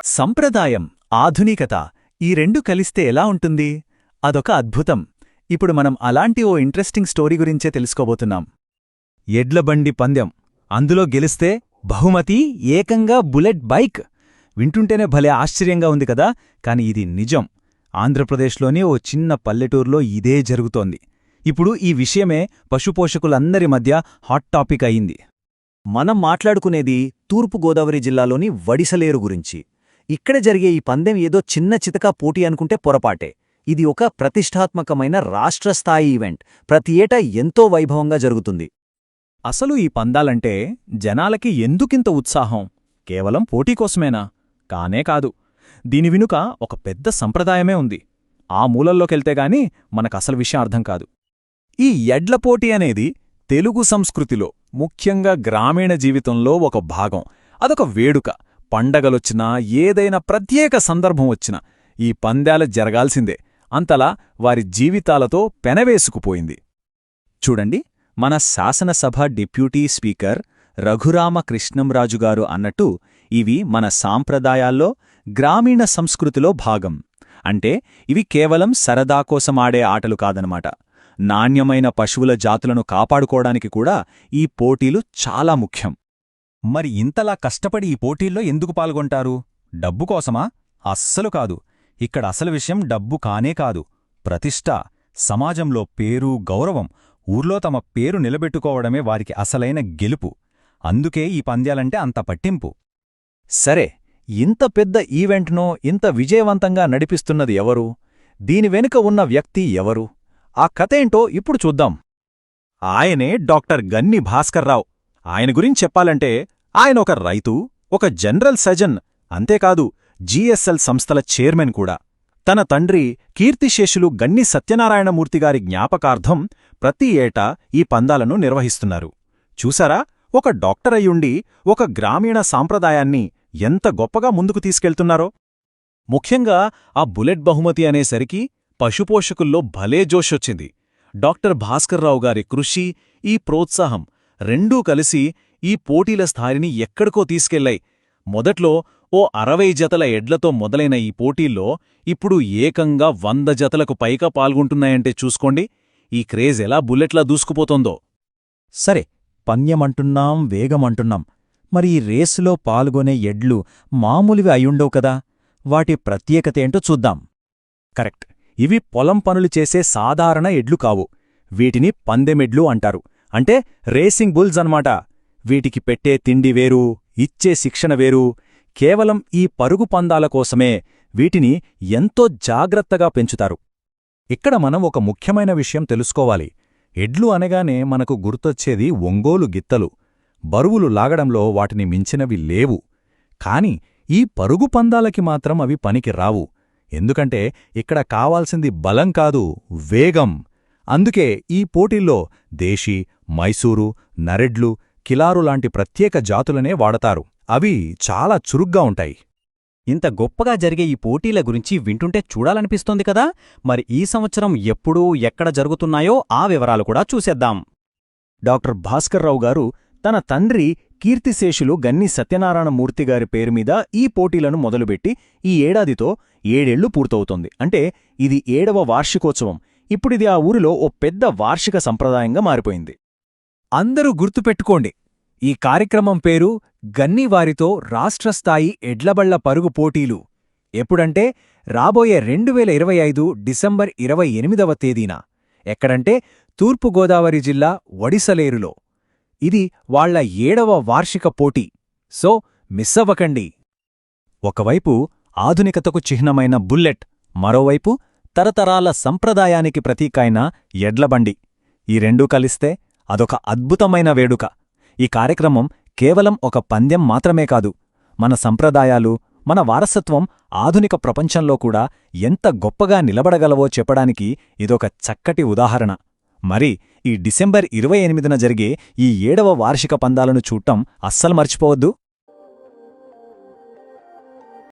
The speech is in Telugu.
సంప్రదాయం, ఆధునికత ఈ రెండు కలిస్తే ఎలా ఉంటుంది? అదొక అద్భుతం. ఇప్పుడు మనం అలాంటి ఓ ఇంట్రెస్టింగ్ స్టోరీ గురించే తెలుసుకోబోతున్నాం. ఎడ్లబండి పందెం, అందులో గెలిస్తే బహుమతి ఏకంగా బుల్లెట్ బైక్. వింటుంటేనే భలే ఆశ్చర్యంగా ఉంది కదా, కాని ఇది నిజం. ఆంధ్రప్రదేశ్లోని ఓ చిన్న పల్లెటూరులో ఇదే జరుగుతోంది. ఇప్పుడు ఈ విషయమే పశుపోషకులందరి మధ్య హాట్ టాపిక్ అయింది. మనం మాట్లాడుకునేది తూర్పుగోదావరి జిల్లాలోని వడిసలేరు గురించి. ఇక్కడ జరిగే ఈ పందెం ఏదో చిన్న చితకా పోటీ అనుకుంటే పొరపాటే. ఇది ఒక ప్రతిష్టాత్మకమైన రాష్ట్రస్థాయి ఈవెంట్. ప్రతి ఏటా ఎంతో వైభవంగా జరుగుతుంది. అసలు ఈ పందాలంటే జనాలకి ఎందుకింత ఉత్సాహం? కేవలం పోటీ కోసమేనా? కానే కాదు. దీని వెనుక ఒక పెద్ద సంప్రదాయమే ఉంది. ఆ మూలల్లోకెళ్తేగాని మనకసలు విషయం అర్థం కాదు. ఈ ఎడ్ల పోటీ అనేది తెలుగు సంస్కృతిలో, ముఖ్యంగా గ్రామీణ జీవితంలో ఒక భాగం. అదొక వేడుక. పండగలొచ్చినా, ఏదైనా ప్రత్యేక సందర్భం వచ్చినా ఈ పందాలు జరగాల్సిందే. అంతలా వారి జీవితాలతో పెనవేసుకుపోయింది. చూడండి, మన శాసనసభ డిప్యూటీ స్పీకర్ రఘురామకృష్ణంరాజుగారు అన్నట్టు ఇవి మన సాంప్రదాయాల్లో, గ్రామీణ సంస్కృతిలో భాగం. అంటే ఇవి కేవలం సరదా కోసం ఆడే ఆటలు కాదనమాట. నాణ్యమైన పశువుల జాతులను కాపాడుకోవడానికి కూడా ఈ పోటీలు చాలా ముఖ్యం. మరి ఇంతలా కష్టపడి ఈ పోటీల్లో ఎందుకు పాల్గొంటారు? డబ్బు కోసమా? అస్సలు కాదు. ఇక్కడ అసలు విషయం డబ్బు కానే కాదు. ప్రతిష్ట, సమాజంలో పేరు, గౌరవం, ఊర్లో తమ పేరు నిలబెట్టుకోవడమే వారికి అసలైన గెలుపు. అందుకే ఈ పంద్యాలంటే అంత పట్టింపు. సరే, ఇంత పెద్ద ఈవెంట్ను ఇంత విజయవంతంగా నడిపిస్తున్నది ఎవరు? దీని వెనుక ఉన్న వ్యక్తి ఎవరు? ఆ కథేంటో ఇప్పుడు చూద్దాం. ఆయనే డాక్టర్ గన్ని భాస్కర్రావు. ఆయన గురించి చెప్పాలంటే ఆయన ఒక రైతు, ఒక జనరల్ సర్జన్, అంతేకాదు జీఎస్ఎల్ సంస్థల చైర్మన్ కూడా. తన తండ్రి కీర్తిశేషులు గన్ని సత్యనారాయణమూర్తిగారి జ్ఞాపకార్థం ప్రతి ఏటా ఈ పందాలను నిర్వహిస్తున్నారు. చూసారా, ఒక డాక్టర్ అయ్యుండి ఒక గ్రామీణ సాంప్రదాయాన్ని ఎంత గొప్పగా ముందుకు తీసుకెళ్తున్నారో. ముఖ్యంగా ఆ బుల్లెట్ బహుమతి అనేసరికి పశుపోషకుల్లో భలే జోషొచ్చింది. డాక్టర్ భాస్కర్రావు గారి కృషి, ఈ ప్రోత్సాహం రెండూ కలిసి ఈ పోటీల స్థాయిని ఎక్కడికో తీసుకెళ్లాయి. మొదట్లో ఓ 60 జతల ఎడ్లతో మొదలైన ఈ పోటీల్లో ఇప్పుడు ఏకంగా 100 జతలకు పైగా పాల్గొంటున్నాయంటే చూసుకోండి, ఈ క్రేజ్ ఎలా బుల్లెట్లా దూసుకుపోతోందో. సరే, పన్యమంటున్నాం, వేగమంటున్నాం. మరి ఈ రేసులో పాల్గొనే ఎడ్లు మామూలువి అయ్యుండవు కదా. వాటి ప్రత్యేకతేంటో చూద్దాం. కరెక్ట్. ఇవి పొలం పనులు చేసే సాధారణ ఎడ్లు కావు. వీటిని పందెమెడ్లు అంటారు. అంటే రేసింగ్ బుల్స్ అన్నమాట. వీటికి పెట్టే తిండి వేరు, ఇచ్చే శిక్షణ వేరు. కేవలం ఈ పరుగు పందాల కోసమే వీటిని ఎంతో జాగ్రత్తగా పెంచుతారు. ఇక్కడ మనం ఒక ముఖ్యమైన విషయం తెలుసుకోవాలి. ఎడ్లు అనగానే మనకు గుర్తొచ్చేది ఒంగోలు గిత్తలు. బరువులు లాగడంలో వాటిని మించినవి లేవు. కాని ఈ పరుగు పందాలకి మాత్రం అవి పనికి రావు. ఎందుకంటే ఇక్కడ కావాల్సింది బలం కాదు, వేగం. అందుకే ఈ పోటీల్లో దేశీ, మైసూరు, నరెడ్లు, కిలారు లాంటి ప్రత్యేక జాతులనే వాడతారు. అవి చాలా చురుగ్గా ఉంటాయి. ఇంత గొప్పగా జరిగే ఈ పోటీల గురించి వింటుంటే చూడాలనిపిస్తోంది కదా. మరి ఈ సంవత్సరం ఎప్పుడు, ఎక్కడ జరుగుతున్నాయో ఆ వివరాలు కూడా చూసేద్దాం. డాక్టర్ భాస్కర్రావు గారు తన తండ్రి కీర్తిశేషులు గన్ని సత్యనారాయణమూర్తిగారి పేరుమీద ఈ పోటీలను మొదలుపెట్టి ఈ ఏడాదితో 7 ఏళ్లు పూర్తవుతోంది. అంటే ఇది 7వ వార్షికోత్సవం. ఇప్పుడిది ఆ ఊరిలో ఓ పెద్ద వార్షిక సంప్రదాయంగా మారిపోయింది. అందరూ గుర్తుపెట్టుకోండి, ఈ కార్యక్రమం పేరు గన్నీవారితో రాష్ట్రస్థాయి ఎడ్లబళ్ల పరుగు పోటీలు. ఎప్పుడంటే రాబోయే 2025 డిసెంబర్ 28వ తేదీన. ఎక్కడంటే తూర్పుగోదావరి జిల్లా వడిసలేరులో. ఇది వాళ్ల 7వ వార్షిక పోటీ. సో మిస్సవ్వకండి. ఒకవైపు ఆధునికతకు చిహ్నమైన బుల్లెట్, మరోవైపు తరతరాల సంప్రదాయానికి ప్రతీకైన ఎడ్లబండి. ఈ రెండూ కలిస్తే అదొక అద్భుతమైన వేడుక. ఈ కార్యక్రమం కేవలం ఒక పందెం మాత్రమే కాదు, మన సంప్రదాయాలు, మన వారసత్వం ఆధునిక ప్రపంచంలో కూడా ఎంత గొప్పగా నిలబడగలవో చెప్పడానికి ఇదొక చక్కటి ఉదాహరణ. మరి ఈ డిసెంబర్ 28న జరిగే ఈ 7వ వార్షిక పందాలను చూడటం అస్సలు మర్చిపోవద్దు.